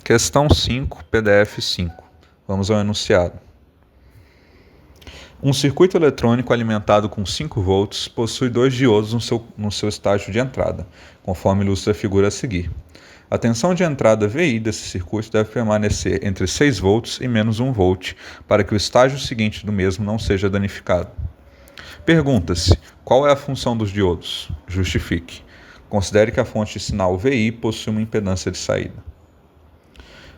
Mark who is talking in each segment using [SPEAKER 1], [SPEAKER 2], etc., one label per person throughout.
[SPEAKER 1] Questão 5, PDF 5. Vamos ao enunciado. Um circuito eletrônico alimentado com 5 volts possui 2 diodos no seu estágio de entrada, conforme ilustra a figura a seguir. A tensão de entrada VI desse circuito deve permanecer entre 6 volts e menos 1 volt, para que o estágio seguinte do mesmo não seja danificado. Pergunta-se: qual é a função dos diodos? Justifique. Considere que a fonte de sinal VI possui uma impedância de saída.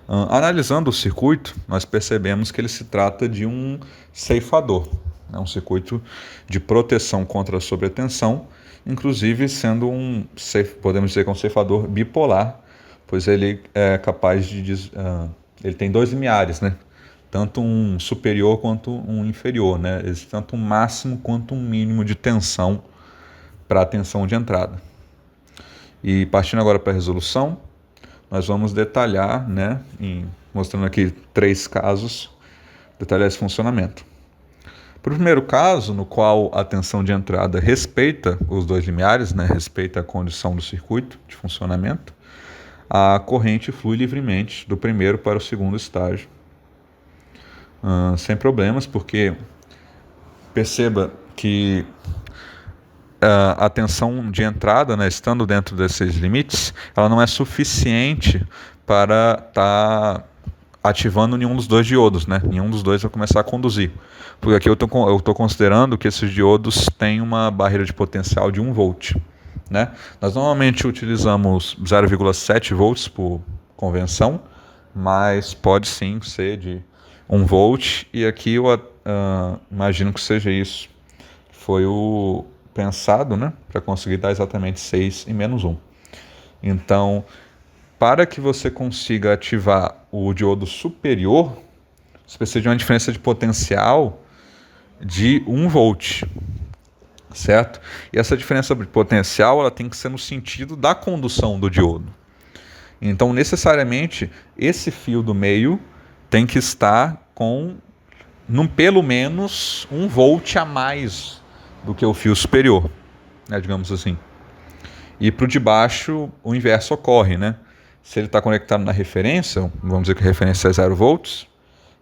[SPEAKER 1] Analisando o circuito, nós percebemos que ele se trata de um ceifador, um circuito de proteção contra a sobretensão, inclusive sendo podemos dizer que é um ceifador bipolar, pois ele é capaz de ele tem 2 limiares, né? Tanto um superior quanto um inferior, né? Existe tanto um máximo quanto um mínimo de tensão para a tensão de entrada. E partindo agora para a resolução, nós vamos detalhar, né, mostrando aqui 3 casos, detalhar esse funcionamento. Para o primeiro caso, no qual a tensão de entrada respeita os 2 limiares, né, respeita a condição do circuito de funcionamento, a corrente flui livremente do primeiro para o segundo estágio, sem problemas, porque perceba que a tensão de entrada, né, estando dentro desses limites, ela não é suficiente para estar ativando nenhum dos 2 diodos, né? Nenhum dos 2 vai começar a conduzir. Porque aqui eu estou considerando que esses diodos têm uma barreira de potencial de 1 volt. Né? Nós normalmente utilizamos 0,7 volts por convenção, mas pode sim ser de 1 volt, e aqui eu imagino que seja isso. Foi o pensado, né, para conseguir dar exatamente 6 e menos 1. Então, para que você consiga ativar o diodo superior, você precisa de uma diferença de potencial de 1 volt, certo? E essa diferença de potencial ela tem que ser no sentido da condução do diodo. Então, necessariamente, esse fio do meio tem que estar com pelo menos 1 volt a mais do que o fio superior, né, digamos assim. E para o de baixo, o inverso ocorre, né? Se ele está conectado na referência, vamos dizer que a referência é 0 volts,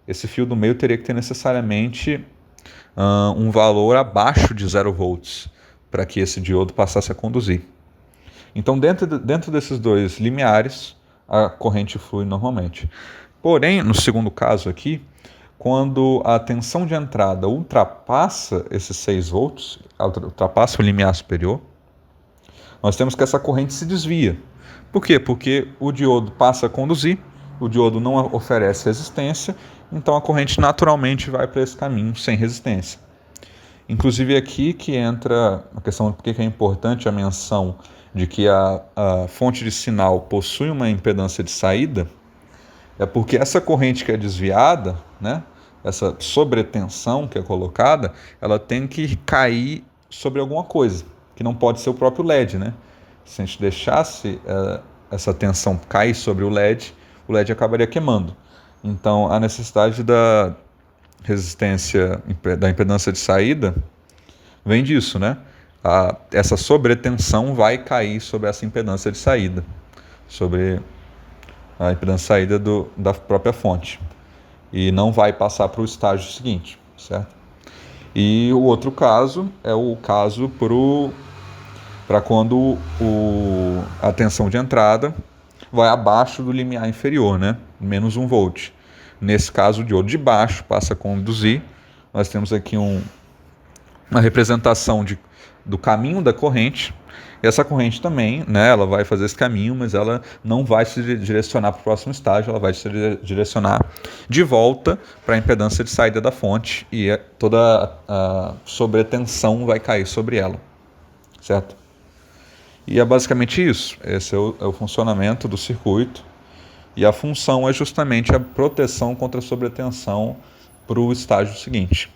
[SPEAKER 1] esse fio do meio teria que ter necessariamente um valor abaixo de 0 volts para que esse diodo passasse a conduzir. Então, dentro desses 2 limiares, a corrente flui normalmente. Porém, no segundo caso aqui, quando a tensão de entrada ultrapassa esses 6 volts, ultrapassa o limiar superior, nós temos que essa corrente se desvia. Por quê? Porque o diodo passa a conduzir, o diodo não oferece resistência, então a corrente naturalmente vai para esse caminho sem resistência. Inclusive aqui que entra a questão de por que é importante a menção de que a fonte de sinal possui uma impedância de saída, é porque essa corrente que é desviada, né, essa sobretensão que é colocada, ela tem que cair sobre alguma coisa, que não pode ser o próprio LED, né? Se a gente deixasse essa tensão cair sobre o LED acabaria queimando. Então, a necessidade da resistência, da impedância de saída, vem disso, né? Essa sobretensão vai cair sobre essa impedância de saída, sobre a impedância de saída da própria fonte, e não vai passar para o estágio seguinte, certo? E o outro caso é o caso para quando a tensão de entrada vai abaixo do limiar inferior, né? Menos 1 volt. Nesse caso, o diodo de baixo passa a conduzir. Nós temos aqui uma representação do caminho da corrente. E essa corrente também, né, ela vai fazer esse caminho, mas ela não vai se direcionar para o próximo estágio, ela vai se direcionar de volta para a impedância de saída da fonte, e toda a sobretensão vai cair sobre ela, certo? E é basicamente isso. Esse é o funcionamento do circuito, e a função é justamente a proteção contra a sobretensão para o estágio seguinte.